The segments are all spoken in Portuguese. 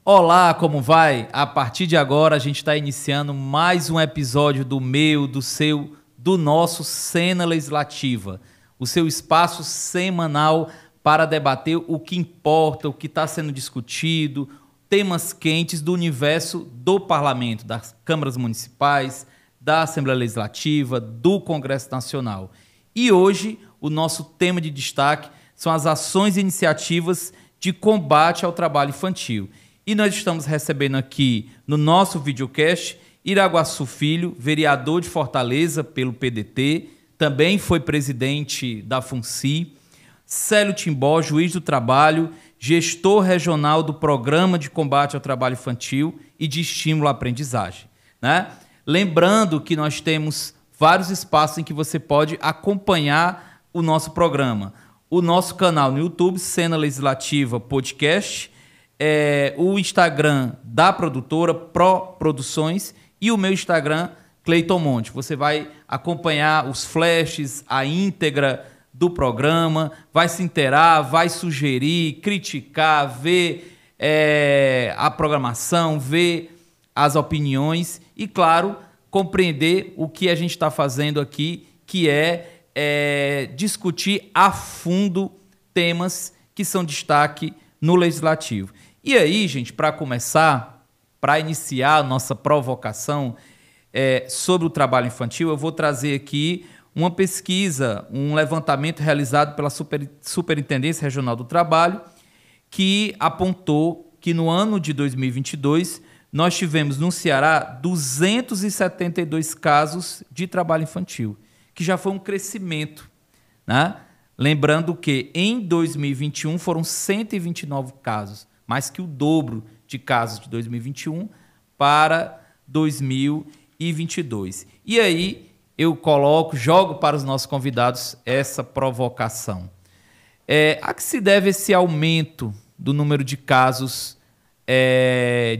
Olá, como vai? A partir de agora a gente está iniciando mais um episódio do meu, do seu, do nosso Cena Legislativa, o seu espaço semanal para debater o que importa, o que está sendo discutido, temas quentes do universo do Parlamento, das câmaras municipais, da Assembleia Legislativa, do Congresso Nacional. E hoje o nosso tema de destaque são as ações e iniciativas de combate ao trabalho infantil. E nós estamos recebendo aqui no nosso videocast Iraguaçu Filho, vereador de Fortaleza pelo PDT, também foi presidente da FUNCI, Célio Timbó, juiz do trabalho, gestor regional do Programa de Combate ao Trabalho Infantil e de Estímulo à Aprendizagem, né? Lembrando que nós temos vários espaços em que você pode acompanhar o nosso programa. O nosso canal no YouTube, Cena Legislativa Podcast, o Instagram da produtora Pro Produções e o meu Instagram, Cleiton Monte. Você vai acompanhar os flashes, a íntegra do programa, vai se inteirar, vai sugerir, criticar, ver a programação, ver as opiniões e, claro, compreender o que a gente está fazendo aqui, que é discutir a fundo temas que são destaque no Legislativo. E aí, gente, para começar, para iniciar a nossa provocação sobre o trabalho infantil, eu vou trazer aqui uma pesquisa, um levantamento realizado pela Superintendência Regional do Trabalho, que apontou que no ano de 2022 nós tivemos no Ceará 272 casos de trabalho infantil, que já foi um crescimento, né? Lembrando que em 2021 foram 129 casos, mais que o dobro de casos de 2021 para 2022. E aí eu jogo para os nossos convidados essa provocação. A que se deve esse aumento do número de casos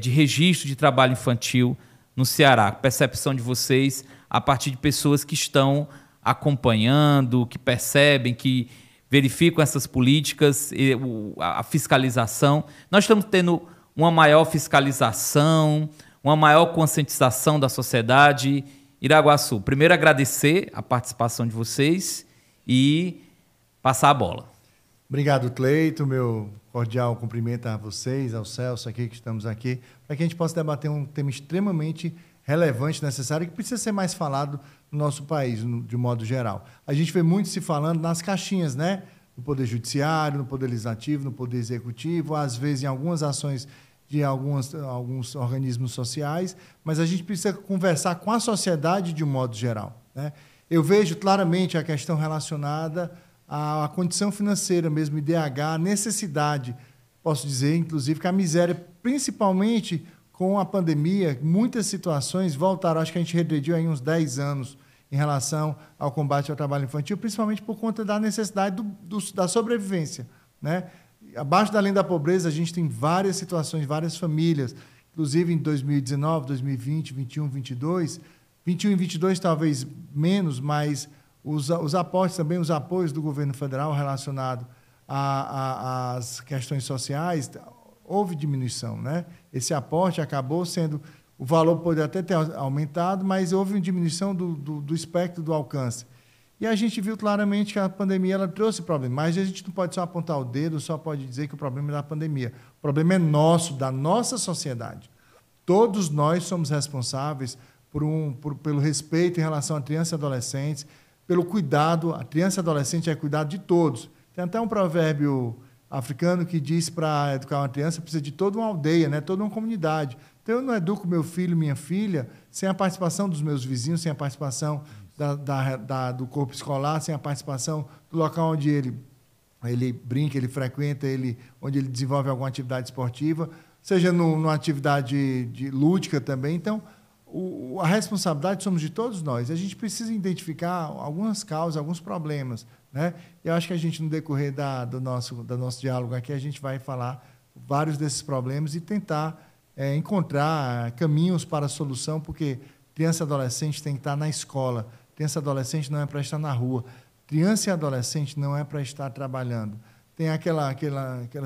de registro de trabalho infantil no Ceará? Percepção de vocês a partir de pessoas que estão acompanhando, que percebem, que verificam essas políticas, a fiscalização. Nós estamos tendo uma maior fiscalização, uma maior conscientização da sociedade. Iraguaçu, primeiro agradecer a participação de vocês e passar a bola. Obrigado, Cleito. Meu cordial cumprimento a vocês, ao Celso aqui, que estamos aqui, para que a gente possa debater um tema extremamente relevante, necessário, que precisa ser mais falado no nosso país, de modo geral. A gente vê muito se falando nas caixinhas, né? No Poder Judiciário, no Poder Legislativo, no Poder Executivo, às vezes em algumas ações de alguns organismos sociais, mas a gente precisa conversar com a sociedade de um modo geral, né? Eu vejo claramente a questão relacionada à condição financeira mesmo, IDH, a necessidade, posso dizer, inclusive, que a miséria, principalmente com a pandemia, muitas situações voltaram, acho que a gente regrediu aí uns 10 anos em relação ao combate ao trabalho infantil, principalmente por conta da necessidade da sobrevivência, né? Abaixo da linha da pobreza, a gente tem várias situações, várias famílias, inclusive em 2019, 2020, 21, 22. 21 e 22 talvez menos, mas os aportes também, os apoios do governo federal relacionados às questões sociais, houve diminuição, né? Esse aporte acabou sendo... O valor pode até ter aumentado, mas houve uma diminuição do espectro do alcance. E a gente viu claramente que a pandemia ela trouxe problema. Mas a gente não pode só apontar o dedo, só pode dizer que o problema é da pandemia. O problema é nosso, da nossa sociedade. Todos nós somos responsáveis pelo respeito em relação à criança e adolescentes, pelo cuidado. A criança e adolescente é cuidado de todos. Tem até um provérbio africano que diz para educar uma criança precisa de toda uma aldeia, né? Toda uma comunidade. Então, eu não educo meu filho, minha filha, sem a participação dos meus vizinhos, sem a participação do corpo escolar, sem a participação do local onde ele brinca, ele frequenta, onde ele desenvolve alguma atividade esportiva, seja numa atividade lúdica também. Então, a responsabilidade somos de todos nós. A gente precisa identificar algumas causas, alguns problemas, né? Eu acho que a gente, no decorrer do nosso diálogo aqui, a gente vai falar vários desses problemas e tentar encontrar caminhos para a solução, porque criança e adolescente tem que estar na escola. Criança e adolescente não é para estar na rua. Criança e adolescente não é para estar trabalhando. Tem aquela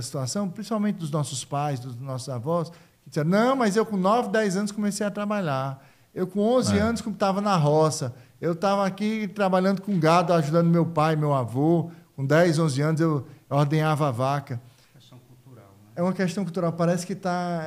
situação, principalmente dos nossos pais, dos nossos avós, que disseram, não, mas eu com 9, 10 anos comecei a trabalhar. Eu com 11 anos estava na roça. Eu estava aqui trabalhando com gado, ajudando meu pai, meu avô. Com 10, 11 anos eu ordenhava a vaca. Questão cultural, né? É uma questão cultural, parece que está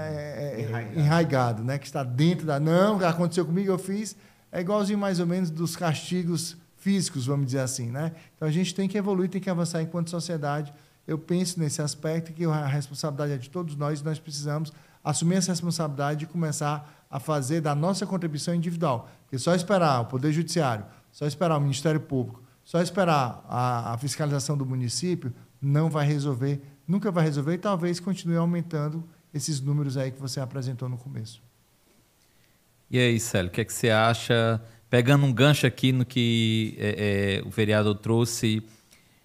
enraigado, né? Que está dentro da... Não, aconteceu comigo, eu fiz. É igualzinho mais ou menos dos castigos físicos, vamos dizer assim, né? Então a gente tem que evoluir, tem que avançar enquanto sociedade. Eu penso nesse aspecto que a responsabilidade é de todos nós e nós precisamos assumir essa responsabilidade e começar a fazer da nossa contribuição individual. Porque só esperar o Poder Judiciário, só esperar o Ministério Público, só esperar a fiscalização do município não vai resolver, nunca vai resolver e talvez continue aumentando esses números aí que você apresentou no começo. E aí, Célio, o que é que você acha? Pegando um gancho aqui no que o vereador trouxe,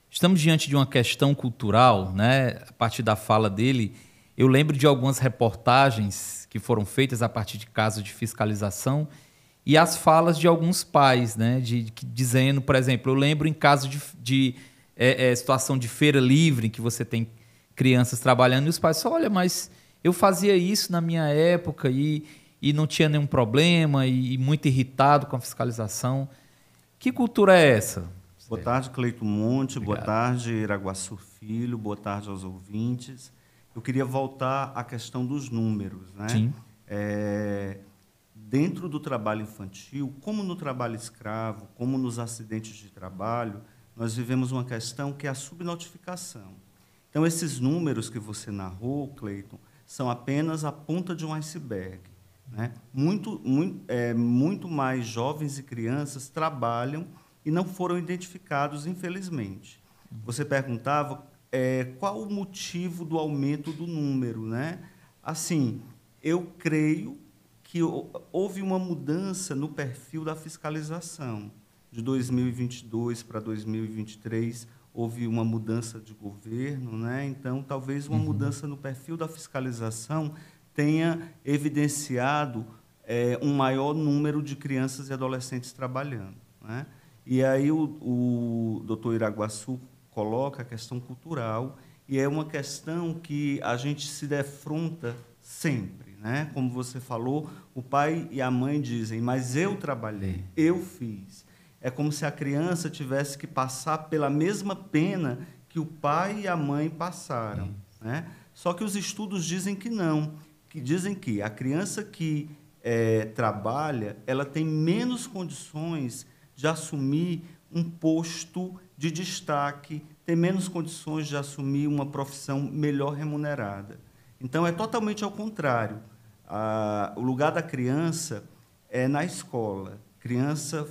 estamos diante de uma questão cultural, né? A partir da fala dele, eu lembro de algumas reportagens que foram feitas a partir de casos de fiscalização e as falas de alguns pais, né? Dizendo, por exemplo, eu lembro em caso de situação de feira livre, em que você tem crianças trabalhando e os pais falam, olha, mas eu fazia isso na minha época e não tinha nenhum problema e muito irritado com a fiscalização. Que cultura é essa? Boa tarde, Cleito Monte. Obrigado. Boa tarde, Iraguaçu Filho. Boa tarde aos ouvintes. Eu queria voltar à questão dos números, né? Sim. Dentro do trabalho infantil, como no trabalho escravo, como nos acidentes de trabalho, nós vivemos uma questão que é a subnotificação. Então, esses números que você narrou, Cleiton, são apenas a ponta de um iceberg, né? Muito mais jovens e crianças trabalham e não foram identificados, infelizmente. Você perguntava qual o motivo do aumento do número, né? Assim, eu creio que houve uma mudança no perfil da fiscalização. De 2022 para 2023, houve uma mudança de governo, né? Então, talvez uma mudança no perfil da fiscalização tenha evidenciado um maior número de crianças e adolescentes trabalhando, né? E aí o doutor Iraguaçu coloca a questão cultural, e é uma questão que a gente se defronta sempre, né? Como você falou, o pai e a mãe dizem, mas eu trabalhei, eu fiz. É como se a criança tivesse que passar pela mesma pena que o pai e a mãe passaram, né? Só que os estudos dizem que não, que dizem que a criança que trabalha, ela tem menos condições de assumir um posto de destaque, tem menos condições de assumir uma profissão melhor remunerada. Então, é totalmente ao contrário. O lugar da criança é na escola. Criança,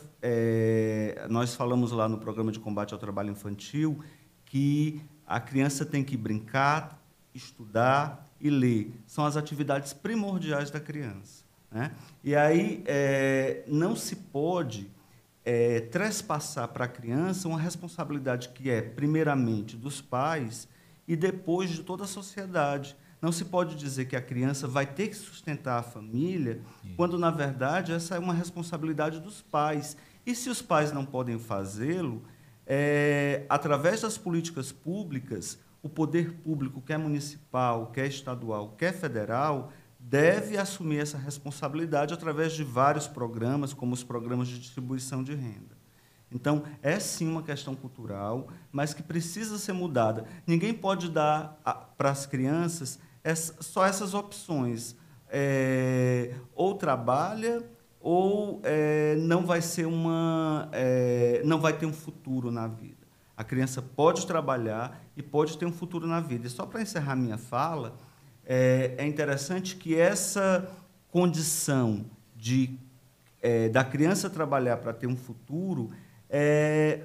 nós falamos lá no programa de combate ao trabalho infantil que a criança tem que brincar, estudar e ler. São as atividades primordiais da criança, né? E aí não se pode trespassar para a criança uma responsabilidade que é, primeiramente, dos pais e depois de toda a sociedade. Não se pode dizer que a criança vai ter que sustentar a família, quando, na verdade, essa é uma responsabilidade dos pais. E se os pais não podem fazê-lo, através das políticas públicas, o poder público, quer municipal, quer estadual, quer federal, deve assumir essa responsabilidade através de vários programas, como os programas de distribuição de renda. Então, é sim uma questão cultural, mas que precisa ser mudada. Ninguém pode dar para as crianças só essas opções. Ou trabalha, ou não vai ter um futuro na vida. A criança pode trabalhar e pode ter um futuro na vida. E só para encerrar minha fala, é interessante que essa condição da criança trabalhar para ter um futuro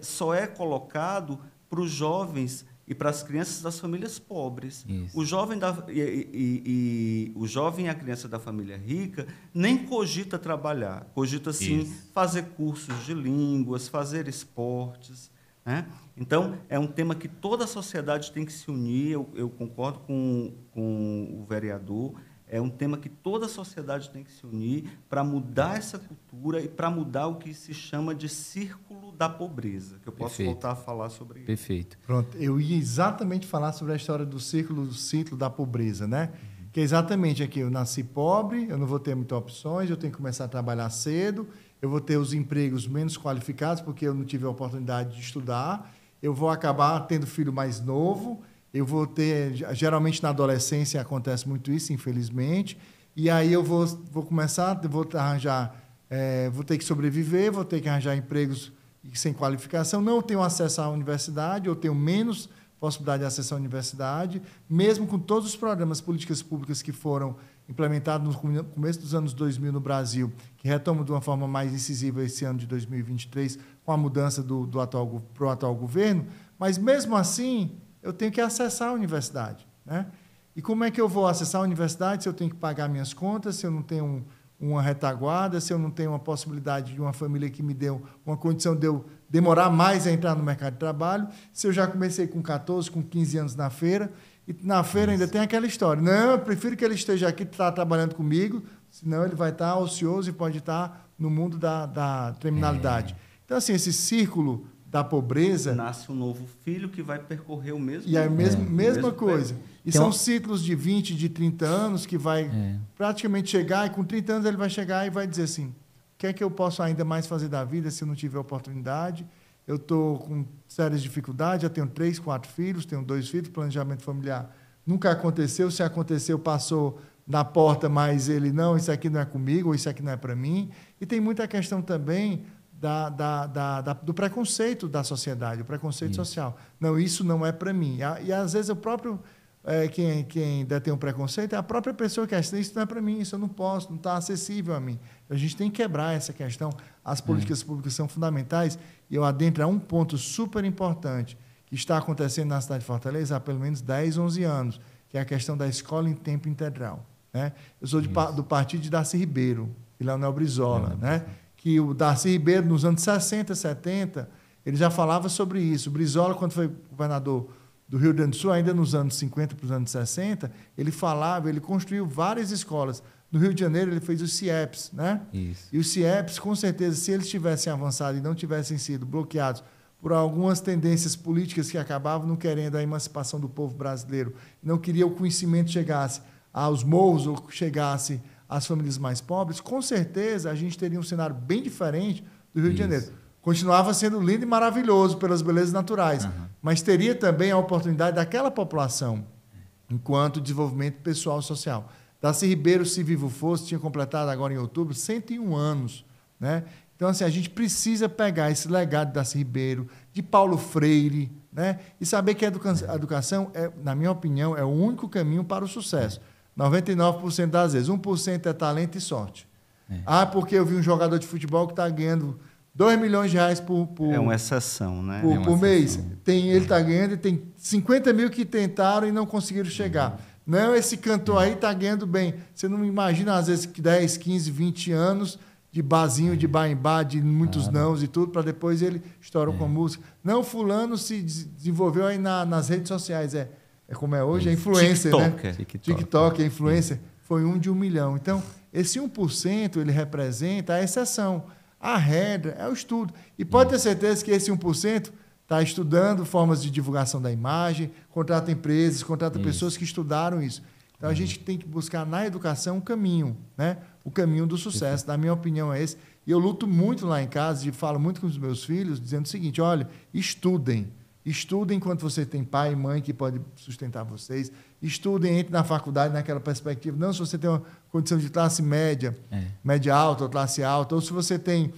só é colocado para os jovens e para as crianças das famílias pobres. Isso. O jovem e a criança da família rica nem cogita trabalhar, cogita, sim, fazer cursos de línguas, fazer esportes, né? Então, é um tema que toda a sociedade tem que se unir, eu concordo com o vereador, é um tema que toda a sociedade tem que se unir para mudar essa cultura e para mudar o que se chama de círculo da pobreza, que eu posso voltar a falar sobre isso. Perfeito. Pronto, eu ia exatamente falar sobre a história do ciclo da pobreza, né? Que é exatamente aqui, eu nasci pobre, eu não vou ter muitas opções, eu tenho que começar a trabalhar cedo, eu vou ter os empregos menos qualificados, porque eu não tive a oportunidade de estudar, eu vou acabar tendo filho mais novo, eu vou ter, geralmente na adolescência acontece muito isso, infelizmente, e aí eu vou começar, vou arranjar, vou ter que sobreviver, vou ter que arranjar empregos sem qualificação, não tenho acesso à universidade, eu tenho menos possibilidade de acesso à universidade, mesmo com todos os programas, políticas públicas que foram implementados no começo dos anos 2000 no Brasil, que retomam de uma forma mais incisiva esse ano de 2023, com a mudança para o atual governo, mas mesmo assim eu tenho que acessar a universidade, né? E como é que eu vou acessar a universidade se eu tenho que pagar minhas contas, se eu não tenho uma retaguarda, se eu não tenho uma possibilidade de uma família que me dê uma condição de eu demorar mais a entrar no mercado de trabalho, se eu já comecei com 14, com 15 anos na feira, e na feira ainda tem aquela história, não, eu prefiro que ele esteja aqui, trabalhando comigo, senão ele vai estar ocioso e pode estar no mundo da criminalidade. Então, assim, esse círculo da pobreza... Nasce um novo filho que vai percorrer o mesmo... E é a mesma coisa. E Então, são ciclos de 20, de 30 anos que vai praticamente chegar, e com 30 anos ele vai chegar e vai dizer assim, o que é que eu posso ainda mais fazer da vida se eu não tiver oportunidade? Eu estou com sérias dificuldades, já tenho 3, 4 filhos, tenho 2 filhos, planejamento familiar nunca aconteceu, se aconteceu, passou na porta, mas ele, não, isso aqui não é comigo, ou isso aqui não é para mim. E tem muita questão também do preconceito da sociedade, o preconceito social. Não, isso não é para mim. E, às vezes, o próprio... quem detém um preconceito é a própria pessoa que acha, isso não é para mim, isso eu não posso, não está acessível a mim. A gente tem que quebrar essa questão. As políticas públicas são fundamentais, e eu adentro a um ponto super importante que está acontecendo na cidade de Fortaleza há pelo menos 10, 11 anos, que é a questão da escola em tempo integral, né? Eu sou do partido de Darcy Ribeiro e Leonel Brizola, né? Que o Darcy Ribeiro, nos anos 60, 70, ele já falava sobre isso. O Brizola, quando foi governador do Rio Grande do Sul, ainda nos anos 50 para os anos 60, ele construiu várias escolas. No Rio de Janeiro, ele fez os CIEPs, né? Isso. E os CIEPs, com certeza, se eles tivessem avançado e não tivessem sido bloqueados por algumas tendências políticas que acabavam não querendo a emancipação do povo brasileiro, não queria o conhecimento chegasse aos morros ou chegasse às famílias mais pobres, com certeza a gente teria um cenário bem diferente do Rio de Janeiro. Continuava sendo lindo e maravilhoso pelas belezas naturais, mas teria também a oportunidade daquela população, enquanto desenvolvimento pessoal e social. Darcy Ribeiro, se vivo fosse, tinha completado agora em outubro 101 anos, né? Então, assim, a gente precisa pegar esse legado de Darcy Ribeiro, de Paulo Freire, né? E saber que a educação, na minha opinião, é o único caminho para o sucesso. 99% das vezes. 1% é talento e sorte. Porque eu vi um jogador de futebol que está ganhando R$2 milhões por é uma exceção, né? Por mês. Ele está ganhando e tem 50 mil que tentaram e não conseguiram chegar. Não, esse cantor aí está ganhando bem. Você não imagina, às vezes, 10, 15, 20 anos de barzinho, de bar em bar, de muitos nãos e tudo, para depois ele estourou com a música. Não, fulano se desenvolveu aí nas redes sociais. É como é hoje, é influencer, né? TikTok, é influencer. Foi 1 de 1 milhão. Então, esse 1%, ele representa a exceção. A regra é o estudo. E pode ter certeza que esse 1% está estudando formas de divulgação da imagem, contrata empresas, contrata pessoas que estudaram isso. Então, a gente tem que buscar na educação um caminho, né? O caminho do sucesso. Na minha opinião, é esse. E eu luto muito lá em casa e falo muito com os meus filhos, dizendo o seguinte, olha, estudem. Estudem enquanto você tem pai e mãe que pode sustentar vocês. Estudem, entre na faculdade naquela perspectiva. Não se você tem uma condição de classe média, média alta ou classe alta, ou se você tem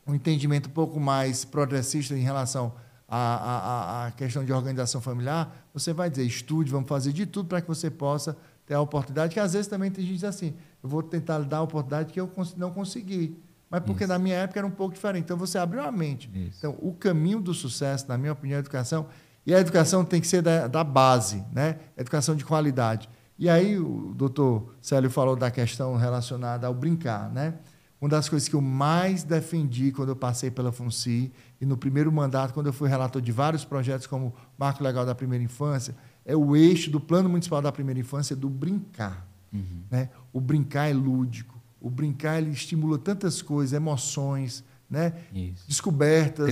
um entendimento um pouco mais progressista em relação à questão de organização familiar, você vai dizer, estude, vamos fazer de tudo para que você possa ter a oportunidade, que às vezes também tem gente que diz assim, eu vou tentar lhe dar a oportunidade que eu não consegui. Mas porque na minha época era um pouco diferente. Então, você abriu a mente. Então, o caminho do sucesso, na minha opinião, é a educação. E a educação tem que ser da base, né? Educação de qualidade. E aí, o doutor Célio falou da questão relacionada ao brincar, né? Uma das coisas que eu mais defendi quando eu passei pela FUNCI e no primeiro mandato, quando eu fui relator de vários projetos como o Marco Legal da Primeira Infância, é o eixo do Plano Municipal da Primeira Infância do brincar. Né? O brincar é lúdico. O brincar ele estimula tantas coisas, emoções, né? Descobertas,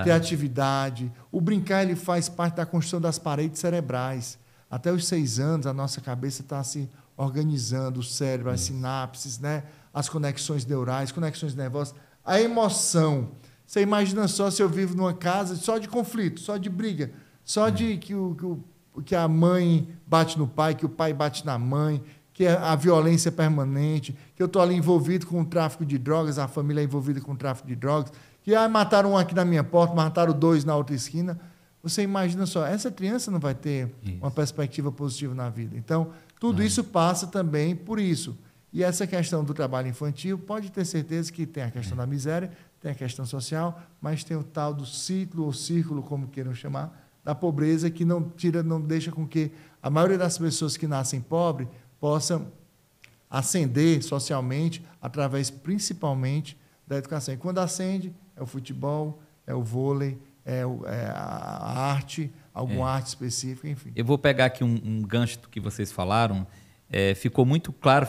criatividade. O brincar ele faz parte da construção das paredes cerebrais. até os 6 anos, a nossa cabeça está se organizando, o cérebro, as sinapses, né? As conexões neurais, conexões nervosas, a emoção. Você imagina só se eu vivo numa casa só de conflito, só de briga, só de que a mãe bate no pai, que o pai bate na mãe, que a violência é permanente, que eu estou ali envolvido com o tráfico de drogas, a família é envolvida com o tráfico de drogas, que mataram um aqui na minha porta, mataram 2 na outra esquina. Você imagina só, essa criança não vai ter uma perspectiva positiva na vida. Então, tudo isso passa também por isso. E essa questão do trabalho infantil, pode ter certeza que tem a questão da miséria, tem a questão social, mas tem o tal do ciclo ou círculo, como queiram chamar, da pobreza, que não deixa com que a maioria das pessoas que nascem pobres possam ascender socialmente através, principalmente, da educação. E quando ascende, é o futebol, é o vôlei, é a arte, alguma arte específica, enfim. Eu vou pegar aqui um gancho que vocês falaram. Fica muito claro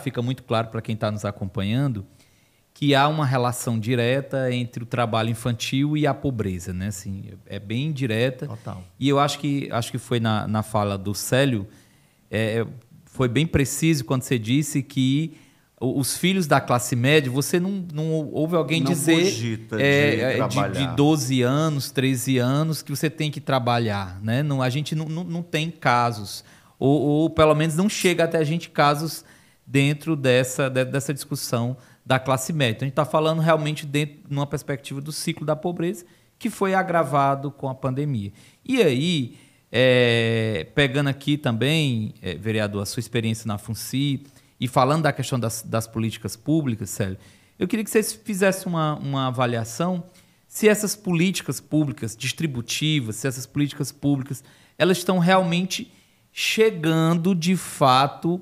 para quem está nos acompanhando que há uma relação direta entre o trabalho infantil e a pobreza, né? Assim, é bem direta. Total. E eu acho que foi na fala do Célio, foi bem preciso quando você disse que os filhos da classe média, você não ouve alguém não dizer de 12 anos, 13 anos que você tem que trabalhar, né? Não, a gente não tem casos, ou pelo menos não chega até a gente casos dentro dessa discussão da classe média. Então, a gente está falando realmente numa perspectiva do ciclo da pobreza, que foi agravado com a pandemia. E aí, pegando aqui também, vereador, a sua experiência na FUNCI, e falando da questão das políticas públicas, Célio, eu queria que vocês fizessem uma avaliação se essas políticas públicas distributivas, se essas políticas públicas, elas estão realmente chegando, de fato,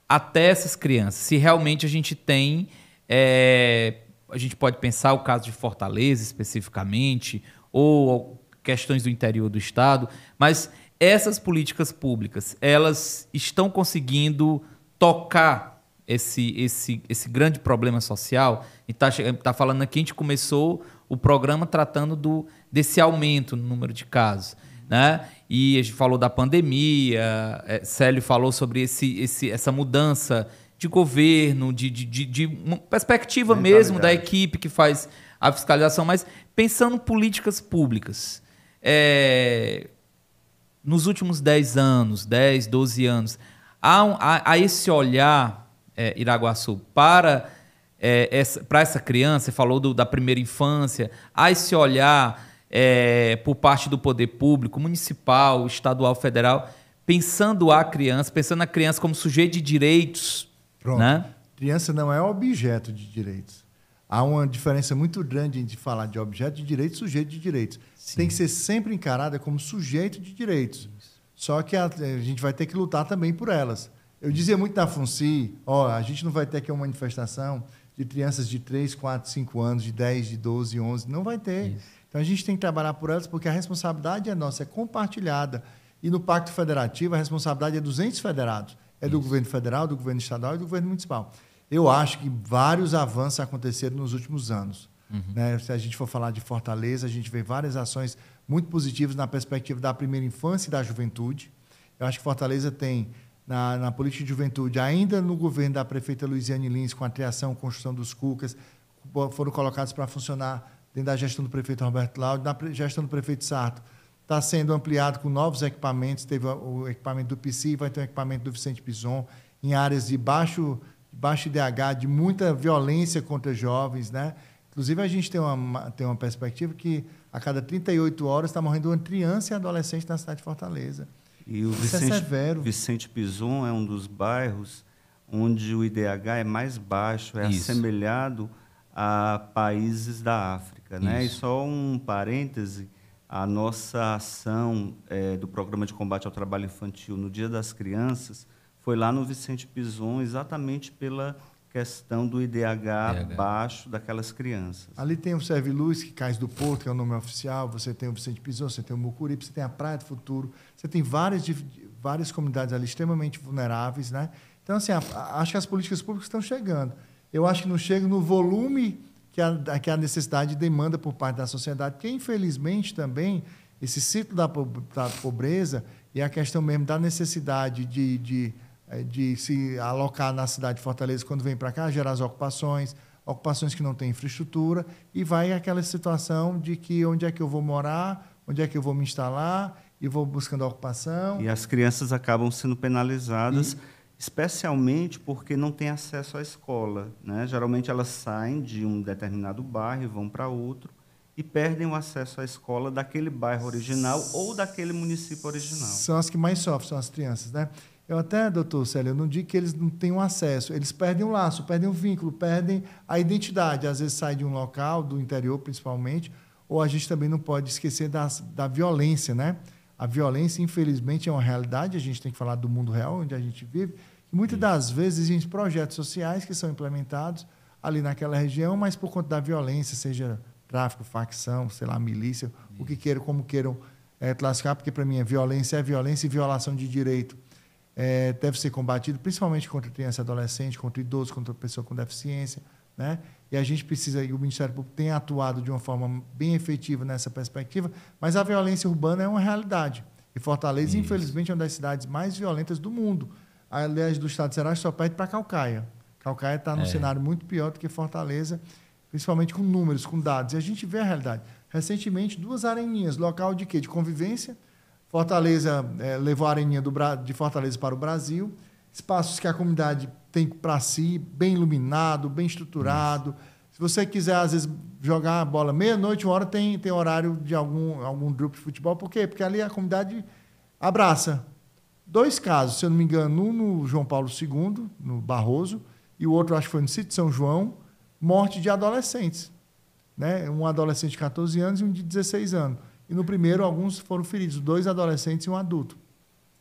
até essas crianças. Se realmente a gente tem... a gente pode pensar o caso de Fortaleza, especificamente, ou questões do interior do Estado, mas essas políticas públicas, elas estão conseguindo tocar esse grande problema social. E tá falando aqui, a gente começou o programa tratando desse aumento no número de casos, né? E a gente falou da pandemia, Célio falou sobre essa mudança de governo, de uma perspectiva mesmo da equipe que faz a fiscalização, mas pensando em políticas públicas. Nos últimos 10 anos, 10, 12 anos, há esse olhar, Iraguaçu, para essa criança, você falou da primeira infância, há esse olhar por parte do poder público, municipal, estadual, federal, pensando na criança como sujeito de direitos. Pronto. Né? Criança não é objeto de direitos. Há uma diferença muito grande entre falar de objeto de direitos e sujeito de direitos. Sim. Tem que ser sempre encarada como sujeito de direitos. Isso. Só que a gente vai ter que lutar também por elas. Eu dizia muito na FUNCI, a gente não vai ter aqui uma manifestação de crianças de 3, 4, 5 anos, de 10, de 12, 11, não vai ter. Isso. Então, a gente tem que trabalhar por elas, porque a responsabilidade é nossa, é compartilhada. E no Pacto Federativo, a responsabilidade é dos entes federados. É do governo federal, do governo estadual e do governo municipal. Eu acho que vários avanços aconteceram nos últimos anos. Né? Se a gente for falar de Fortaleza, a gente vê várias ações muito positivas na perspectiva da primeira infância e da juventude. Eu acho que Fortaleza tem, na política de juventude, ainda no governo da prefeita Luiziane Lins, com a criação, construção dos CUCAS, foram colocados para funcionar dentro da gestão do prefeito Roberto Laude, na gestão do prefeito Sarto. Está sendo ampliado com novos equipamentos, teve o equipamento do PC, vai ter o equipamento do Vicente Pison, em áreas de baixo IDH, de muita violência contra jovens, né? Inclusive, a gente tem uma perspectiva que a cada 38 horas está morrendo uma criança e adolescente na cidade de Fortaleza. E o Vicente Pison é um dos bairros onde o IDH é mais baixo, assemelhado a países da África. Né? E só um parêntese, a nossa ação do Programa de Combate ao Trabalho Infantil no Dia das Crianças foi lá no Vicente Pison, exatamente pela questão do IDH baixo daquelas crianças. Ali tem o Serviluz, que Cais do Porto, que é o nome oficial, você tem o Vicente Pison, você tem o Mucuripe, você tem a Praia do Futuro, você tem várias comunidades ali extremamente vulneráveis. Né? Então, assim, acho que as políticas públicas estão chegando. Eu acho que não chega no volume que a necessidade demanda por parte da sociedade, porque, infelizmente, também esse ciclo da pobreza e a questão mesmo da necessidade de se alocar na cidade de Fortaleza quando vem para cá, gerar as ocupações que não têm infraestrutura, e vai aquela situação de que onde é que eu vou morar, onde é que eu vou me instalar, e vou buscando a ocupação. E as crianças acabam sendo penalizadas, especialmente porque não têm acesso à escola, né? Geralmente elas saem de um determinado bairro e vão para outro, e perdem o acesso à escola daquele bairro original ou daquele município original. São as que mais sofrem, são as crianças, né? Eu até, doutor Célio, eu não digo que eles não tenham acesso, eles perdem o laço, perdem o vínculo, perdem a identidade. Às vezes sai de um local, do interior principalmente, ou a gente também não pode esquecer da violência, né? A violência, infelizmente, é uma realidade, a gente tem que falar do mundo real, onde a gente vive, e muitas das vezes existem projetos sociais que são implementados ali naquela região, mas por conta da violência, seja tráfico, facção, sei lá, milícia, o que queiram, como queiram classificar, porque para mim é violência e violação de direito. Deve ser combatido, principalmente contra criança e adolescente, contra idoso, contra pessoa com deficiência, né? E a gente precisa, e o Ministério Público tem atuado de uma forma bem efetiva nessa perspectiva, mas a violência urbana é uma realidade. E Fortaleza, infelizmente, é uma das cidades mais violentas do mundo. Aliás, do estado de Ceará, só perde para Caucaia. Caucaia está num cenário muito pior do que Fortaleza, principalmente com números, com dados. E a gente vê a realidade. Recentemente, 2 areninhas, local de quê? De convivência. Fortaleza levou a areninha de Fortaleza para o Brasil, espaços que a comunidade tem para si, bem iluminado, bem estruturado. Se você quiser, às vezes, jogar a bola meia-noite, 1 hora, tem horário de algum grupo de futebol. Por quê? Porque ali a comunidade abraça. 2 casos, se eu não me engano, um no João Paulo II, no Barroso, e o outro, acho que foi no Sítio São João, morte de adolescentes, né? Um adolescente de 14 anos e um de 16 anos. E no primeiro, alguns foram feridos, 2 adolescentes e um adulto.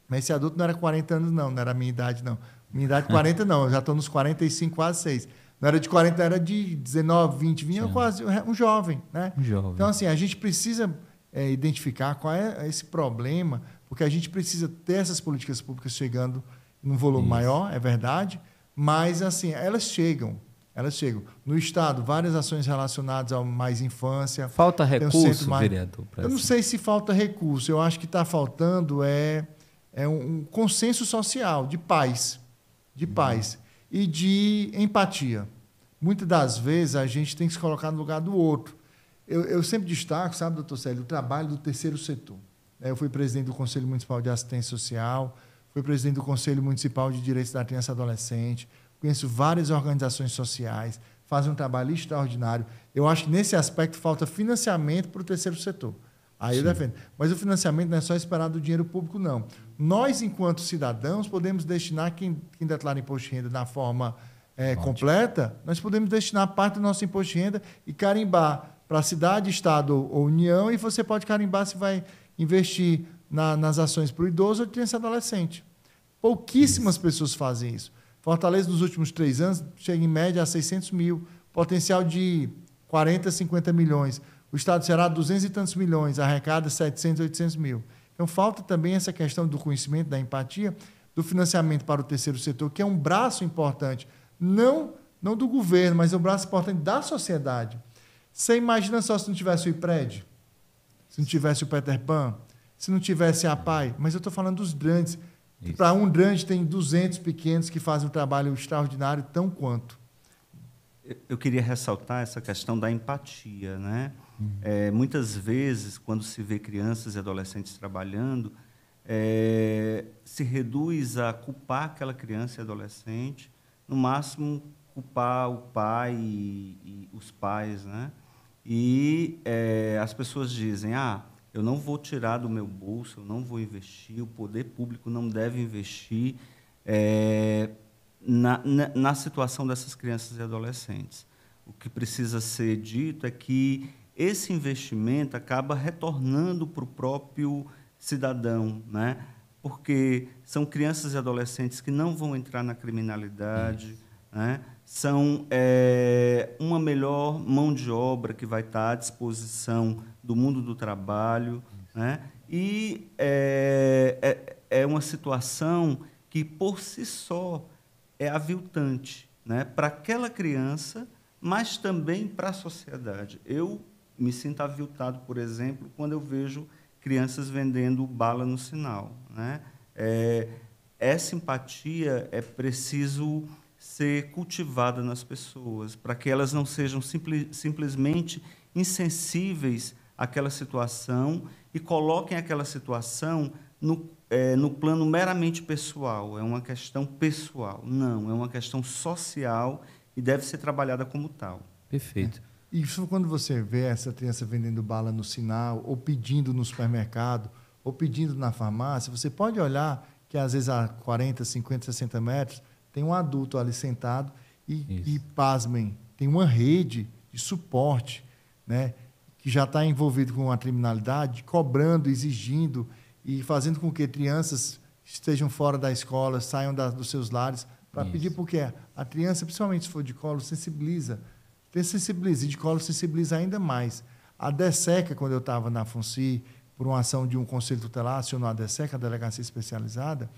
Mas esse adulto não era 40 anos, não era a minha idade, não. Minha idade 40, não, eu já estou nos 45, quase 6. Não era de 40, era de 19, 20, vinha quase um jovem, né? Um jovem. Então, assim, a gente precisa identificar qual é esse problema, porque a gente precisa ter essas políticas públicas chegando num volume maior, é verdade, mas, assim, elas chegam. No Estado, várias ações relacionadas a mais infância. Falta recurso, vereador? Eu não sei se falta recurso. Eu acho que está faltando um consenso social de paz. E de empatia. Muitas das vezes a gente tem que se colocar no lugar do outro. Eu sempre destaco, sabe, doutor Célio, o trabalho do terceiro setor. Eu fui presidente do Conselho Municipal de Assistência Social, fui presidente do Conselho Municipal de Direitos da Criança e Adolescente, conheço várias organizações sociais, fazem um trabalho extraordinário. Eu acho que, nesse aspecto, falta financiamento para o terceiro setor. Aí eu defendo. Mas o financiamento não é só esperar do dinheiro público, não. Nós, enquanto cidadãos, podemos destinar, quem declara imposto de renda na forma completa, nós podemos destinar parte do nosso imposto de renda e carimbar para a cidade, estado ou união, e você pode carimbar se vai investir nas ações para o idoso ou criança e adolescente. Pouquíssimas pessoas fazem isso. Fortaleza, nos últimos 3 anos, chega em média a 600 mil, potencial de 40, 50 milhões. O Estado do Ceará, 200 e tantos milhões, arrecada 700, 800 mil. Então, falta também essa questão do conhecimento, da empatia, do financiamento para o terceiro setor, que é um braço importante, não do governo, mas é um braço importante da sociedade. Você imagina só se não tivesse o IPRED, se não tivesse o Peter Pan, se não tivesse a APAI, mas eu estou falando dos grandes. Para um grande tem 200 pequenos que fazem um trabalho extraordinário, tão quanto. Eu queria ressaltar essa questão da empatia, né? Muitas vezes, quando se vê crianças e adolescentes trabalhando, se reduz a culpar aquela criança e adolescente, no máximo culpar o pai e os pais, né? E as pessoas dizem, eu não vou tirar do meu bolso, eu não vou investir, o poder público não deve investir na situação dessas crianças e adolescentes. O que precisa ser dito é que esse investimento acaba retornando para o próprio cidadão, né? Porque são crianças e adolescentes que não vão entrar na criminalidade, né? São uma melhor mão de obra que vai estar à disposição do mundo do trabalho, né? E é uma situação que, por si só, é aviltante, né? Para aquela criança, mas também para a sociedade. Eu me sinto aviltado, por exemplo, quando eu vejo crianças vendendo bala no sinal, né? Essa empatia é preciso ser cultivada nas pessoas, para que elas não sejam simplesmente insensíveis àquela situação e coloquem aquela situação no plano meramente pessoal. É uma questão pessoal. Não, é uma questão social e deve ser trabalhada como tal. Perfeito. Isso quando você vê essa criança vendendo bala no sinal, ou pedindo no supermercado, ou pedindo na farmácia, você pode olhar que às vezes a 40, 50, 60 metros tem um adulto ali sentado e pasmem, tem uma rede de suporte, né, que já está envolvido com a criminalidade, cobrando, exigindo e fazendo com que crianças estejam fora da escola, saiam dos seus lares para pedir, porque a criança, principalmente se for de colo, sensibiliza, e de colo sensibiliza ainda mais. A DESECA, quando eu estava na FUNCI, por uma ação de um conselho tutelar, acionou a DESECA, a Delegacia Especializada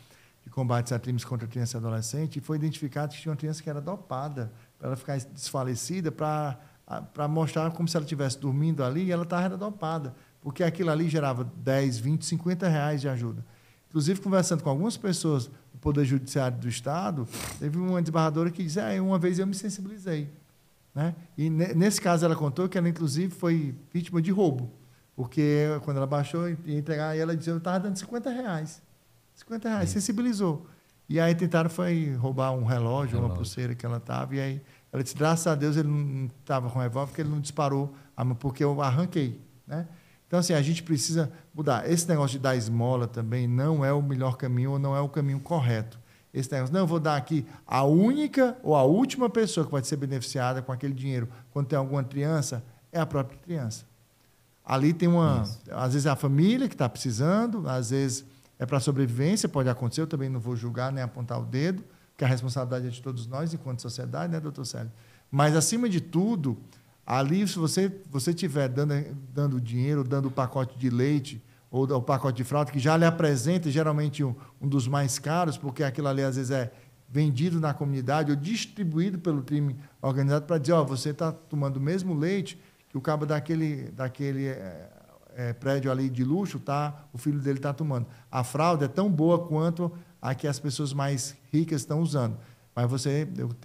de Combate a Crimes contra Criança e Adolescente, e foi identificado que tinha uma criança que era dopada, para ela ficar desfalecida, para mostrar como se ela estivesse dormindo ali e ela estava dopada, porque aquilo ali gerava 10, 20, 50 reais de ajuda. Inclusive, conversando com algumas pessoas do Poder Judiciário do Estado, teve uma desembargadora que disse, uma vez eu me sensibilizei. Né? E nesse caso ela contou que ela, inclusive, foi vítima de roubo, porque quando ela baixou e ia entregar, ela dizia, eu estava dando 50 reais. 50 reais, sensibilizou. E aí tentaram roubar um relógio, uma pulseira que ela estava, e aí ela disse, graças a Deus ele não estava com revólver, porque ele não disparou, porque eu arranquei. Né? Então, assim, a gente precisa mudar. Esse negócio de dar esmola também não é o melhor caminho, ou não é o caminho correto. Esse negócio, não, eu vou dar aqui a única ou a última pessoa que vai ser beneficiada com aquele dinheiro quando tem alguma criança, é a própria criança. Ali tem às vezes é a família que está precisando, às vezes é para sobrevivência, pode acontecer, eu também não vou julgar nem apontar o dedo, porque a responsabilidade é de todos nós enquanto sociedade, né, doutor Célio? Mas, acima de tudo, ali, se você estiver dando dinheiro, dando o pacote de leite, ou o pacote de fralda, que já lhe apresenta geralmente um dos mais caros, porque aquilo ali às vezes é vendido na comunidade ou distribuído pelo crime organizado para dizer, você está tomando o mesmo leite que o cabo daquele prédio ali de luxo, o filho dele está tomando. A fralda é tão boa quanto a que as pessoas mais ricas estão usando. Mas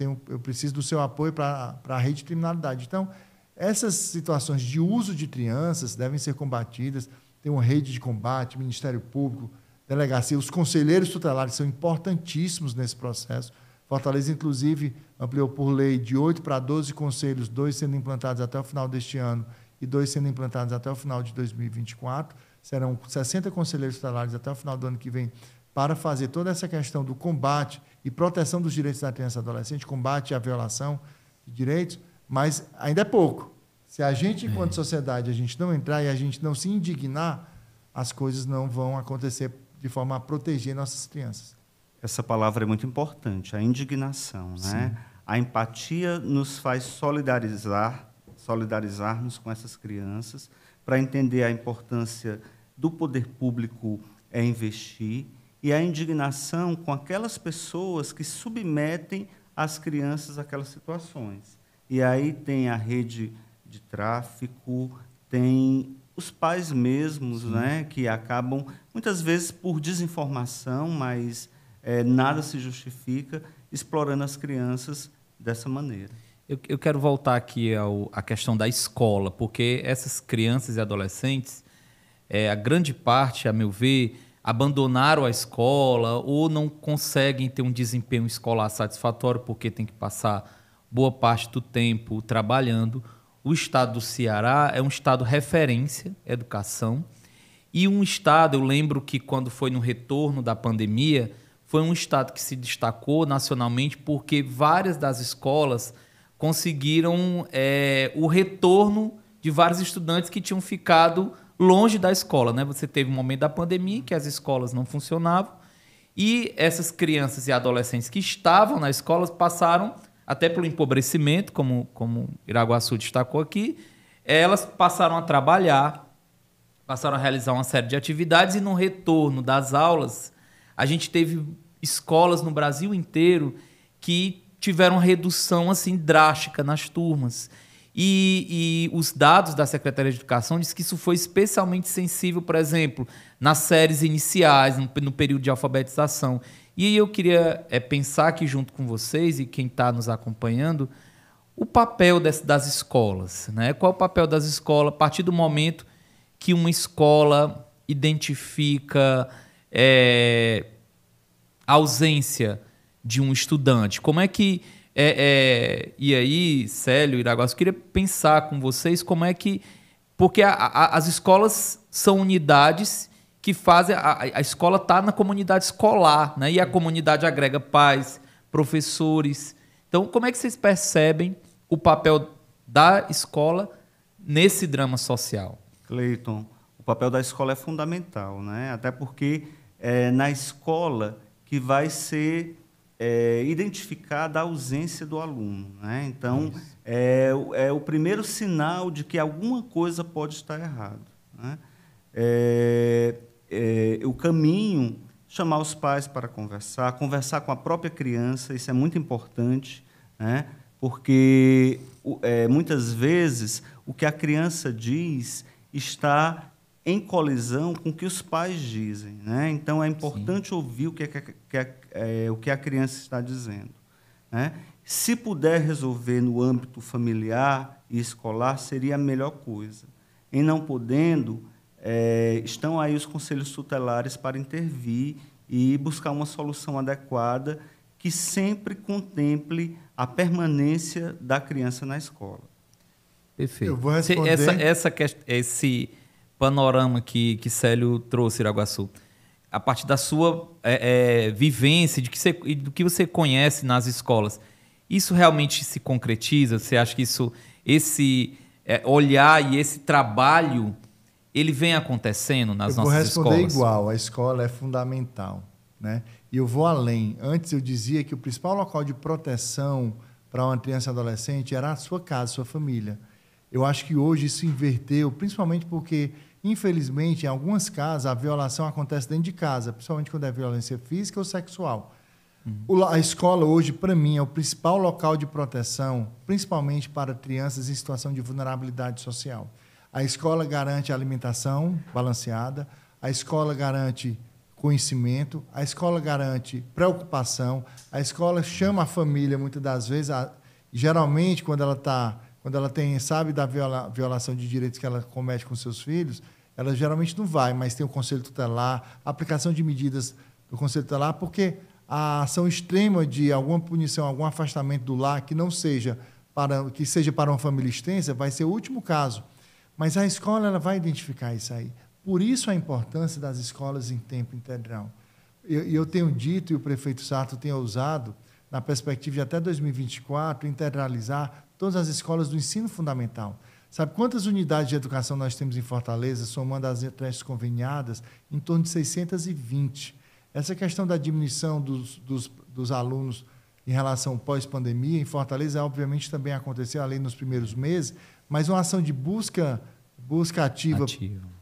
eu preciso do seu apoio para a rede de criminalidade. Então, essas situações de uso de crianças devem ser combatidas. Tem uma rede de combate, Ministério Público, delegacia, os conselheiros tutelares são importantíssimos nesse processo. Fortaleza, inclusive, ampliou por lei de 8 para 12 conselhos, 2 sendo implantados até o final deste ano e 2 sendo implantados até o final de 2024. Serão 60 conselheiros tutelares até o final do ano que vem para fazer toda essa questão do combate e proteção dos direitos da criança e adolescente, combate à violação de direitos, mas ainda é pouco. Se a gente, enquanto sociedade, a gente não entrar e a gente não se indignar, as coisas não vão acontecer de forma a proteger nossas crianças. Essa palavra é muito importante, a indignação, né? A empatia nos faz solidarizar-nos com essas crianças, para entender a importância do poder público investir, e a indignação com aquelas pessoas que submetem as crianças àquelas situações. E aí tem a rede de tráfico, tem os pais mesmos, né, que acabam, muitas vezes por desinformação, mas nada se justifica, explorando as crianças dessa maneira. Eu quero voltar aqui à questão da escola, porque essas crianças e adolescentes, a grande parte, a meu ver, abandonaram a escola ou não conseguem ter um desempenho escolar satisfatório porque tem que passar boa parte do tempo trabalhando. O estado do Ceará é um estado referência em educação e um estado, eu lembro que quando foi no retorno da pandemia, foi um estado que se destacou nacionalmente porque várias das escolas conseguiram o retorno de vários estudantes que tinham ficado longe da escola, né? Você teve um momento da pandemia que as escolas não funcionavam e essas crianças e adolescentes que estavam na escola passaram, até pelo empobrecimento, como Iraguaçu destacou aqui, elas passaram a trabalhar, passaram a realizar uma série de atividades e no retorno das aulas, a gente teve escolas no Brasil inteiro que tiveram uma redução assim, drástica nas turmas. E os dados da Secretaria de Educação dizem que isso foi especialmente sensível, por exemplo, nas séries iniciais, no período de alfabetização. E aí eu queria pensar aqui junto com vocês e quem está nos acompanhando, o papel das escolas, né? Qual é o papel das escolas a partir do momento que uma escola identifica a ausência de um estudante? Como é que... e aí, Célio, Iraguaçu, eu queria pensar com vocês como é que... Porque as escolas são unidades que fazem... A escola está na comunidade escolar, né? E a comunidade agrega pais, professores. Então, como é que vocês percebem o papel da escola nesse drama social? Cleiton, o papel da escola é fundamental, né? Até porque é na escola que vai ser identificada a ausência do aluno, né? Então, é o primeiro sinal de que alguma coisa pode estar errado, né? O caminho, chamar os pais para conversar com a própria criança, isso é muito importante, né? Porque muitas vezes o que a criança diz está em colisão com o que os pais dizem, né? Então é importante Sim. ouvir o que a criança está dizendo, né? Se puder resolver no âmbito familiar e escolar, seria a melhor coisa. Em não podendo, estão aí os conselhos tutelares para intervir e buscar uma solução adequada que sempre contemple a permanência da criança na escola. Perfeito. Eu vou responder... Esse panorama que Célio trouxe, Iraguaçu, a partir da sua vivência, do que você conhece nas escolas, isso realmente se concretiza? Você acha que esse olhar e esse trabalho, ele vem acontecendo nas nossas escolas? Eu vou responder igual, a escola é fundamental, né? E eu vou além. Antes eu dizia que o principal local de proteção para uma criança e adolescente era a sua casa, a sua família. Eu acho que hoje isso inverteu, principalmente porque, infelizmente, em algumas casas, a violação acontece dentro de casa, principalmente quando é violência física ou sexual. A escola hoje, para mim, é o principal local de proteção, principalmente para crianças em situação de vulnerabilidade social. A escola garante alimentação balanceada, a escola garante conhecimento, a escola garante preocupação, a escola chama a família, muitas das vezes, geralmente, quando ela sabe da violação de direitos que ela comete com seus filhos, ela geralmente não vai, mas tem o conselho tutelar, a aplicação de medidas do conselho tutelar, porque a ação extrema de alguma punição, algum afastamento do lar, que seja para uma família extensa, vai ser o último caso. Mas a escola ela vai identificar isso aí. Por isso a importância das escolas em tempo integral. Eu tenho dito, e o prefeito Sarto tem ousado, na perspectiva de até 2024, integralizar todas as escolas do ensino fundamental. Sabe quantas unidades de educação nós temos em Fortaleza, somando as creches conveniadas? Em torno de 620. Essa questão da diminuição dos alunos em relação pós-pandemia, em Fortaleza, obviamente, também aconteceu, além nos primeiros meses, mas uma ação de busca ativa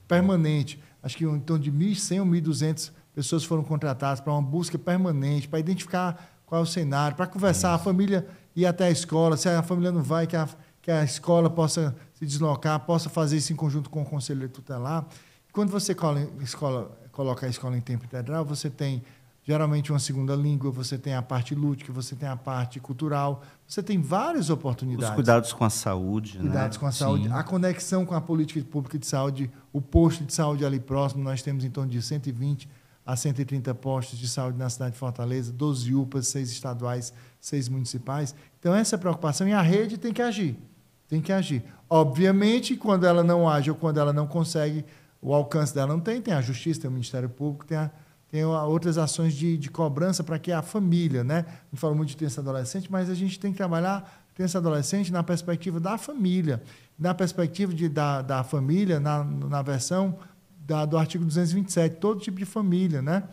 permanente. Acho que em torno de 1.100 ou 1.200 pessoas foram contratadas para uma busca permanente, para identificar qual é o cenário, para conversar, a família ir até a escola, se a família não vai, que a escola possa se deslocar, possa fazer isso em conjunto com o conselho tutelar. Quando você coloca a escola em tempo integral, você tem geralmente uma segunda língua, você tem a parte lúdica, você tem a parte cultural, você tem várias oportunidades. Os cuidados com a saúde. Cuidados com a saúde, a conexão com a política pública de saúde, o posto de saúde ali próximo, nós temos em torno de 120 a 130 postos de saúde na cidade de Fortaleza, 12 UPAs, 6 estaduais, 6 municipais. Então, essa preocupação, e a rede tem que agir. Tem que agir. Obviamente, quando ela não age ou quando ela não consegue, o alcance dela não tem a Justiça, tem o Ministério Público, tem outras ações de cobrança para que a família, né? A gente fala muito de criança e adolescente, mas a gente tem que trabalhar criança e adolescente na perspectiva da família, na perspectiva da família, na versão do artigo 227, todo tipo de família, né?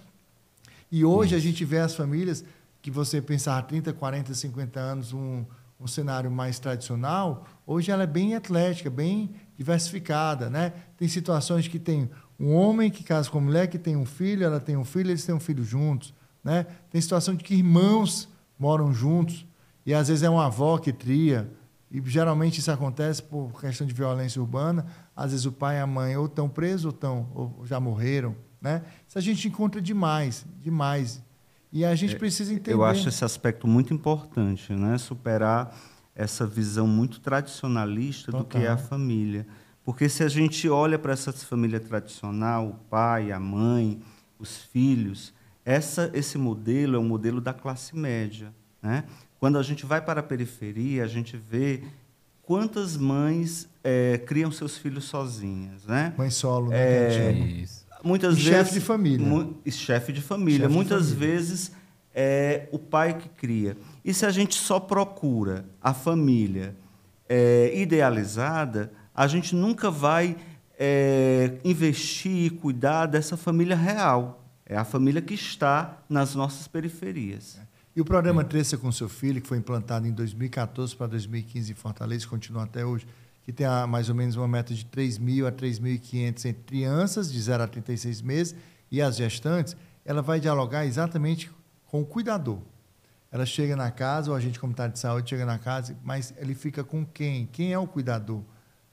E hoje a gente vê as famílias que você pensar 30, 40, 50 anos, um cenário mais tradicional, hoje ela é bem eclética, bem diversificada, né? Tem situações que tem um homem que casa com uma mulher que tem um filho, ela tem um filho, eles têm um filho juntos, né? Tem situação de que irmãos moram juntos e às vezes é uma avó que tria, E geralmente isso acontece por questão de violência urbana. Às vezes o pai e a mãe ou estão presos ou já morreram, né? Isso a gente encontra demais, demais. E a gente precisa entender. Eu acho esse aspecto muito importante, né? Superar essa visão muito tradicionalista do que é a família. Porque se a gente olha para essa família tradicional, o pai, a mãe, os filhos, esse modelo é um modelo da classe média, né? Quando a gente vai para a periferia, a gente vê quantas mães criam seus filhos sozinhas, né? Mãe solo, né? Isso. Muitas vezes chefe de família. Chefe de família. Muitas vezes é o pai que cria. E se a gente só procura a família idealizada, a gente nunca vai investir e cuidar dessa família real. É a família que está nas nossas periferias. E o programa Cresça com Seu Filho, que foi implantado em 2014 para 2015 em Fortaleza, continua até hoje, que tem mais ou menos uma meta de 3.000 a 3.500 entre crianças de 0 a 36 meses e as gestantes, ela vai dialogar exatamente com o cuidador. Ela chega na casa, o agente comunitário de saúde chega na casa, mas ele fica com quem? Quem é o cuidador?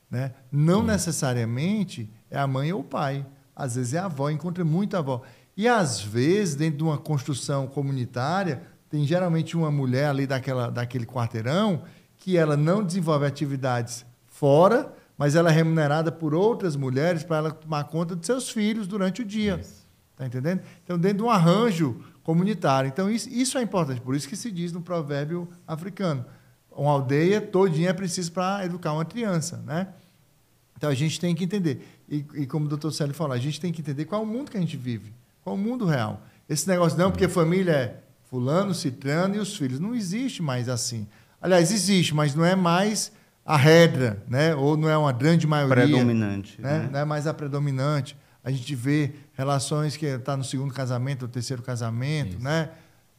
Né? Não necessariamente é a mãe ou o pai. Às vezes é a avó, encontra muita avó. E, às vezes, dentro de uma construção comunitária, tem geralmente uma mulher ali daquele quarteirão que ela não desenvolve atividades fora, mas ela é remunerada por outras mulheres para ela tomar conta de seus filhos durante o dia. Está entendendo? Então, dentro de um arranjo comunitário. Então, isso é importante. Por isso que se diz no provérbio africano, uma aldeia todinha é preciso para educar uma criança, né? Então, a gente tem que entender. E como o doutor Célio falou, a gente tem que entender qual é o mundo que a gente vive, qual é o mundo real. Esse negócio não, porque família é fulano, ciclano e os filhos. Não existe mais assim. Aliás, existe, mas não é mais a regra, né? Ou não é uma grande maioria. Predominante. Né? Não é mais a predominante. A gente vê relações que está no segundo casamento, no terceiro casamento, né?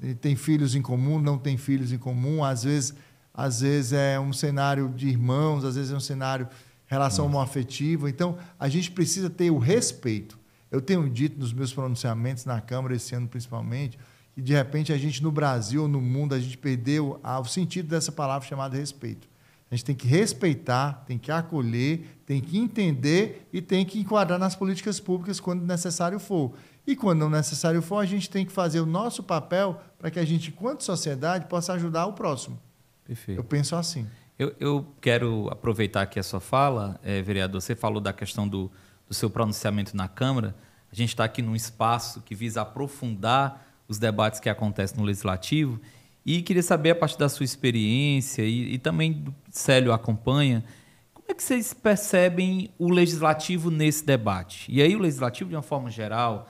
E tem filhos em comum, não tem filhos em comum. Às vezes é um cenário de irmãos, às vezes é um cenário relação homoafetiva. Então, a gente precisa ter o respeito. Eu tenho dito nos meus pronunciamentos na Câmara, esse ano principalmente, que, de repente, a gente, no Brasil ou no mundo, a gente perdeu o sentido dessa palavra chamada respeito. A gente tem que respeitar, tem que acolher, tem que entender e tem que enquadrar nas políticas públicas quando necessário for. E, quando não necessário for, a gente tem que fazer o nosso papel para que a gente, enquanto sociedade, possa ajudar o próximo. Perfeito. Eu penso assim. Eu quero aproveitar aqui a sua fala, vereador. Você falou da questão do seu pronunciamento na Câmara. A gente está aqui num espaço que visa aprofundar os debates que acontecem no Legislativo e queria saber, a partir da sua experiência e também do Célio acompanha, como é que vocês percebem o Legislativo nesse debate? E aí o Legislativo, de uma forma geral,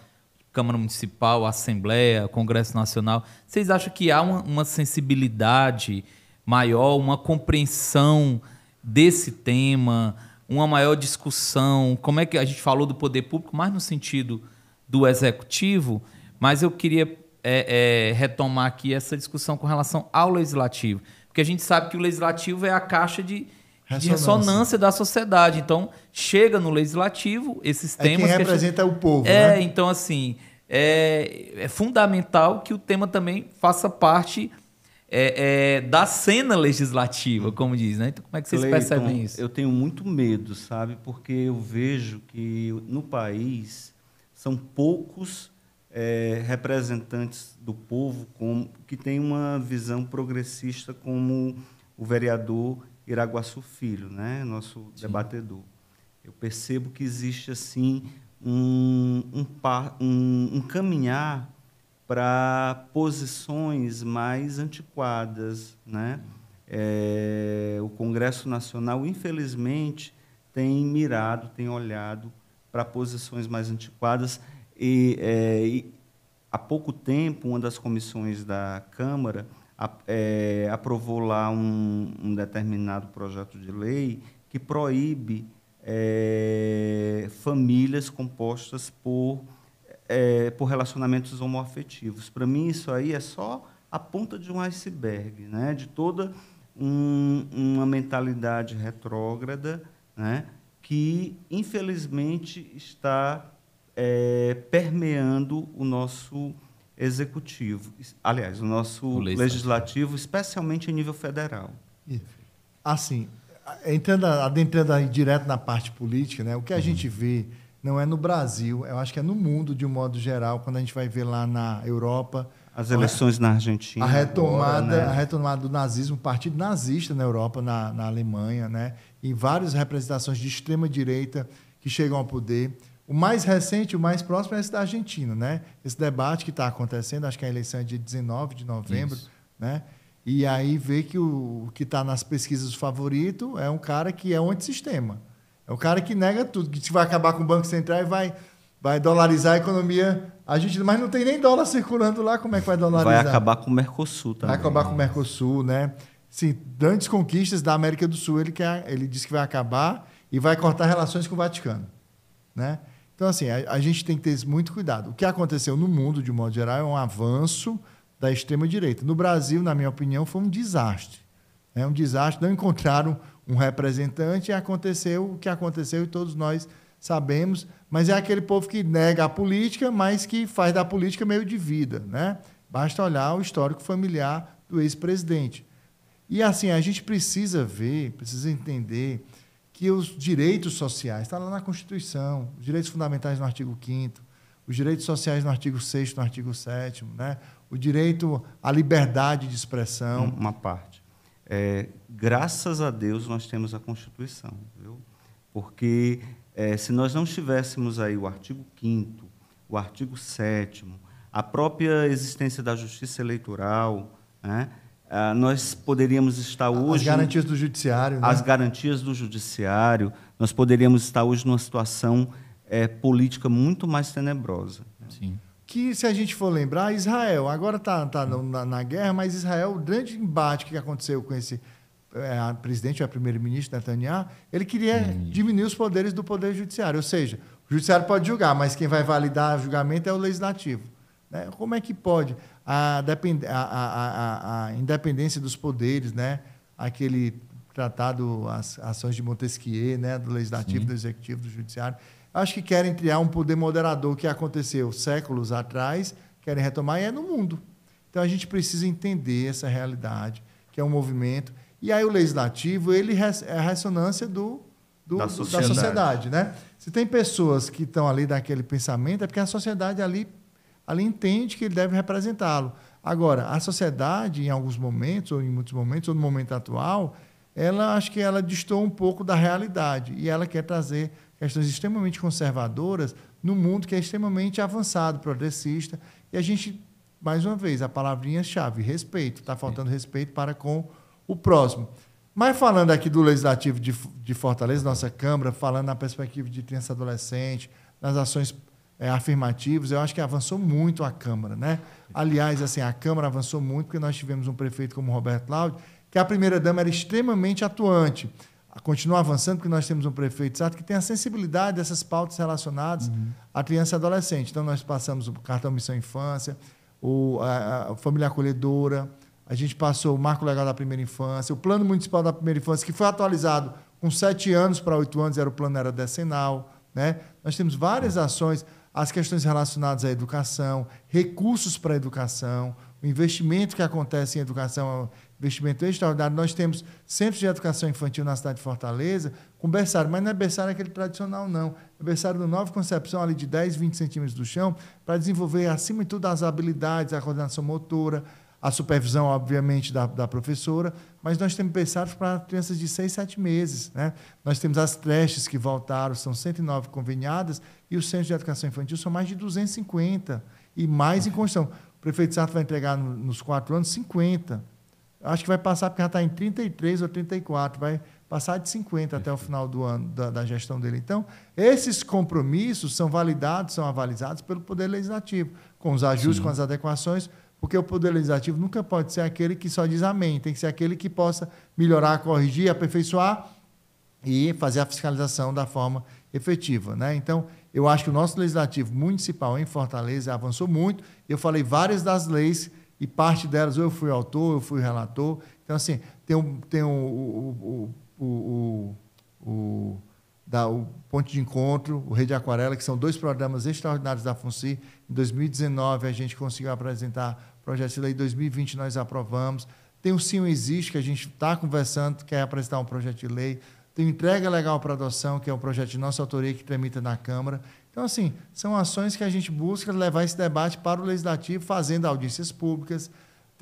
Câmara Municipal, Assembleia, Congresso Nacional, vocês acham que há uma sensibilidade maior, uma compreensão desse tema, uma maior discussão? Como é que a gente falou do poder público, mais no sentido do executivo, mas eu queria retomar aqui essa discussão com relação ao legislativo, porque a gente sabe que o legislativo é a caixa de ressonância da sociedade. Então, chega no legislativo esses temas... quem representa o povo, né? Então, assim, é fundamental que o tema também faça parte da cena legislativa, como diz, né? Então, como é que vocês percebem isso? Eu tenho muito medo, sabe? Porque eu vejo que no país são poucos representantes do povo que têm uma visão progressista, como o vereador Iraguaçu Filho, né? Nosso debatedor. Eu percebo que existe assim um caminhar para posições mais antiquadas, né? O Congresso Nacional, infelizmente, tem mirado, tem olhado para posições mais antiquadas. E há pouco tempo, uma das comissões da Câmara aprovou lá um determinado projeto de lei que proíbe famílias compostas por relacionamentos homoafetivos. Para mim, isso aí é só a ponta de um iceberg, né? De toda uma mentalidade retrógrada, né? Que, infelizmente, está permeando o nosso executivo, aliás, o nosso legislativo, especialmente em nível federal. Assim, adentrando aí direto na parte política, né? O que a gente vê não é no Brasil, eu acho que é no mundo, de um modo geral, quando a gente vai ver lá na Europa... As eleições na Argentina. A retomada, agora, né? a retomada do nazismo, o partido nazista na Europa, na Alemanha, né? Em várias representações de extrema-direita que chegam ao poder. O mais recente, o mais próximo é esse da Argentina, né? Esse debate que está acontecendo, acho que a eleição é dia 19 de novembro, né? E aí vê que o que está nas pesquisas favorito é um cara que é um antissistema. É um cara que nega tudo, que vai acabar com o Banco Central e vai dolarizar a economia argentina. Mas não tem nem dólar circulando lá, como é que vai dolarizar? Vai acabar com o Mercosul também. Vai acabar com o Mercosul, né? Sim, grandes conquistas da América do Sul, ele disse que vai acabar e vai cortar relações com o Vaticano, né? Então, assim, a gente tem que ter muito cuidado. O que aconteceu no mundo, de um modo geral, é um avanço da extrema-direita. No Brasil, na minha opinião, foi um desastre. É um desastre. Não encontraram um representante e aconteceu o que aconteceu e todos nós sabemos. Mas é aquele povo que nega a política, mas que faz da política meio de vida, né? Basta olhar o histórico familiar do ex-presidente. E, assim, a gente precisa ver, precisa entender que os direitos sociais, está lá na Constituição, os direitos fundamentais no artigo 5º, os direitos sociais no artigo 6º, no artigo 7º, né? O direito à liberdade de expressão. Uma parte. Graças a Deus nós temos a Constituição, viu? Porque se nós não tivéssemos aí o artigo 5º, o artigo 7º, a própria existência da justiça eleitoral, né? Nós poderíamos estar hoje... As garantias do judiciário. Né? As garantias do judiciário, nós poderíamos estar hoje numa situação política muito mais tenebrosa. Sim. Que, se a gente for lembrar, Israel, agora está na guerra, mas Israel, o grande embate que aconteceu com esse presidente, o primeiro-ministro Netanyahu, ele queria diminuir os poderes do poder judiciário. Ou seja, o judiciário pode julgar, mas quem vai validar o julgamento é o legislativo. Né? Como é que pode a independência dos poderes, né? Aquele tratado, as ações de Montesquieu, né? Do legislativo, do executivo, do judiciário. Acho que querem criar um poder moderador que aconteceu séculos atrás, querem retomar, e é no mundo. Então, a gente precisa entender essa realidade, que é um movimento. E aí o legislativo, ele é a ressonância da sociedade, né? Se tem pessoas que estão ali daquele pensamento, é porque a sociedade ali entende que ele deve representá-lo. Agora, a sociedade, em alguns momentos, ou em muitos momentos, ou no momento atual, acho que ela distou um pouco da realidade, e ela quer trazer questões extremamente conservadoras no mundo que é extremamente avançado, progressista, e a gente, mais uma vez, a palavrinha-chave, respeito. Está faltando respeito para com o próximo. Mas falando aqui do Legislativo de Fortaleza, nossa Câmara, falando na perspectiva de criança e adolescente, nas ações afirmativas, eu acho que avançou muito a Câmara, né? Aliás, assim, a Câmara avançou muito porque nós tivemos um prefeito como Roberto Cláudio, que a primeira-dama era extremamente atuante. Continua avançando porque nós temos um prefeito que tem a sensibilidade dessas pautas relacionadas à criança e adolescente. Então, nós passamos o cartão Missão Infância, a Família Acolhedora, a gente passou o Marco Legal da Primeira Infância, o Plano Municipal da Primeira Infância, que foi atualizado com 7 anos para 8 anos, o plano era decenal, né? Nós temos várias ações, as questões relacionadas à educação, recursos para a educação, o investimento que acontece em educação, investimento extraordinário. Nós temos centros de educação infantil na cidade de Fortaleza, com berçário, mas não é berçário aquele tradicional, não. É berçário do Nova Concepção, ali de 10, 20 centímetros do chão, para desenvolver, acima de tudo, as habilidades, a coordenação motora, a supervisão, obviamente, da professora, mas nós temos berçários para crianças de 6, 7 meses. Né? Nós temos as creches que voltaram, são 109 conveniadas, e os centros de educação infantil são mais de 250, e mais em construção. O prefeito Sarto vai entregar nos 4 anos 50. Acho que vai passar, porque já está em 33 ou 34, vai passar de 50 até o final do ano da gestão dele. Então, esses compromissos são validados, são avalizados pelo Poder Legislativo, com os ajustes, com as adequações, porque o Poder Legislativo nunca pode ser aquele que só diz amém, tem que ser aquele que possa melhorar, corrigir, aperfeiçoar e fazer a fiscalização da forma efetiva. Né? Então, eu acho que o nosso Legislativo Municipal em Fortaleza avançou muito. Eu falei várias das leis, e parte delas eu fui autor, eu fui relator. Então, assim, tem o Ponto de Encontro, o Rede Aquarela, que são 2 programas extraordinários da FUNCIR. Em 2019, a gente conseguiu apresentar o projeto de lei, em 2020 nós aprovamos. Tem o Sim Existe, que a gente está conversando, quer apresentar um projeto de lei. Tem o Entrega Legal para Adoção, que é um projeto de nossa autoria que tramita na Câmara. Então, assim, são ações que a gente busca levar esse debate para o Legislativo, fazendo audiências públicas.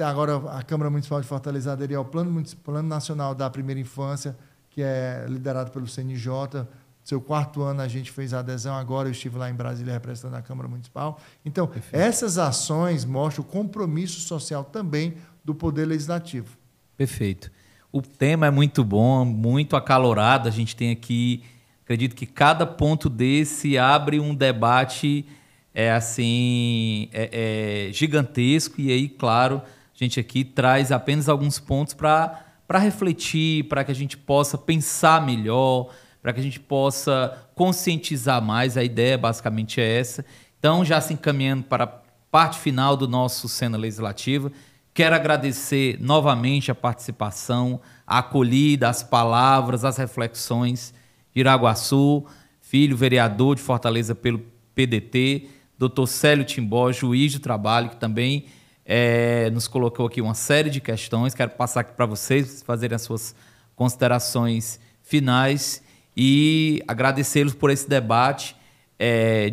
Agora, a Câmara Municipal de Fortaleza aderiu ao Plano Nacional da Primeira Infância, que é liderado pelo CNJ. Seu 4º ano a gente fez a adesão, agora eu estive lá em Brasília representando a Câmara Municipal. Então, essas ações mostram o compromisso social também do Poder Legislativo. Perfeito. O tema é muito bom, muito acalorado. A gente tem aqui, acredito que cada ponto desse abre um debate gigantesco. E aí, claro, a gente aqui traz apenas alguns pontos para refletir, para que a gente possa pensar melhor, para que a gente possa conscientizar mais. A ideia basicamente é essa. Então, já se encaminhando para a parte final do nosso Cena Legislativa, quero agradecer novamente a participação, a acolhida, as palavras, as reflexões de Iraguaçu, filho vereador de Fortaleza pelo PDT, Dr. Célio Timbó, juiz do trabalho, que também nos colocou aqui uma série de questões. Quero passar aqui para vocês fazerem as suas considerações finais e agradecê-los por esse debate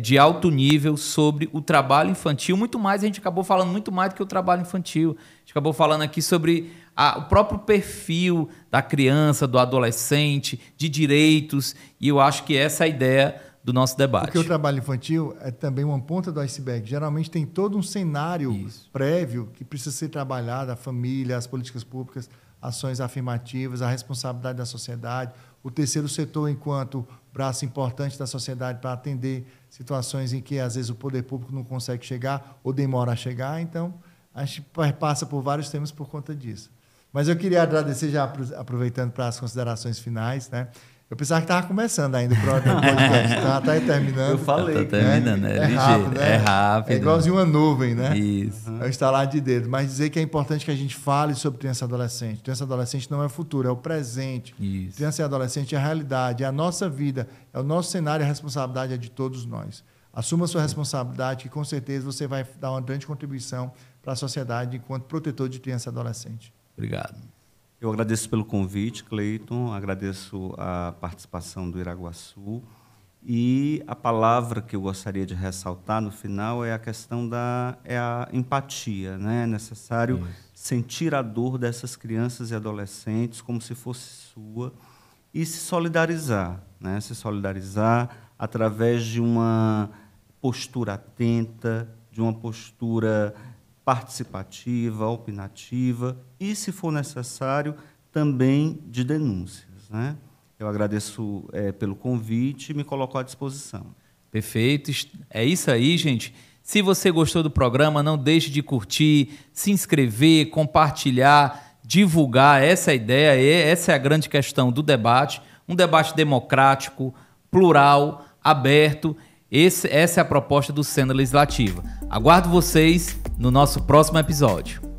de alto nível sobre o trabalho infantil. Muito mais, a gente acabou falando muito mais do que o trabalho infantil. A gente acabou falando aqui sobre o próprio perfil da criança, do adolescente, de direitos, e eu acho que essa é a ideia do nosso debate. Porque o trabalho infantil é também uma ponta do iceberg. Geralmente tem todo um cenário prévio que precisa ser trabalhado, a família, as políticas públicas, ações afirmativas, a responsabilidade da sociedade, o terceiro setor enquanto braço importante da sociedade para atender situações em que, às vezes, o poder público não consegue chegar ou demora a chegar. Então, a gente passa por vários temas por conta disso. Mas eu queria agradecer, já aproveitando para as considerações finais, né? Eu pensava que estava começando ainda o podcast, está terminando. Eu falei. Está terminando, é rápido, né? É rápido. É igualzinho uma nuvem, né? Isso. É um estalar de dedo. Mas dizer que é importante que a gente fale sobre criança e adolescente. Criança e adolescente não é o futuro, é o presente. Isso. Criança e adolescente é a realidade, é a nossa vida, é o nosso cenário, a responsabilidade é de todos nós. Assuma a sua responsabilidade, que com certeza você vai dar uma grande contribuição para a sociedade enquanto protetor de criança e adolescente. Obrigado. Eu agradeço pelo convite, Cleiton, agradeço a participação do Iraguaçu, e a palavra que eu gostaria de ressaltar no final é a questão da empatia, né? É necessário sentir a dor dessas crianças e adolescentes como se fosse sua e se solidarizar, né? Se solidarizar através de uma postura atenta, de uma postura participativa, opinativa e, se for necessário, também de denúncias, né? Eu agradeço pelo convite e me coloco à disposição. Perfeito. É isso aí, gente. Se você gostou do programa, não deixe de curtir, se inscrever, compartilhar, divulgar. Essa é a ideia, essa é a grande questão do debate. Um debate democrático, plural, aberto. Essa é a proposta do Cena Legislativa. Aguardo vocês no nosso próximo episódio.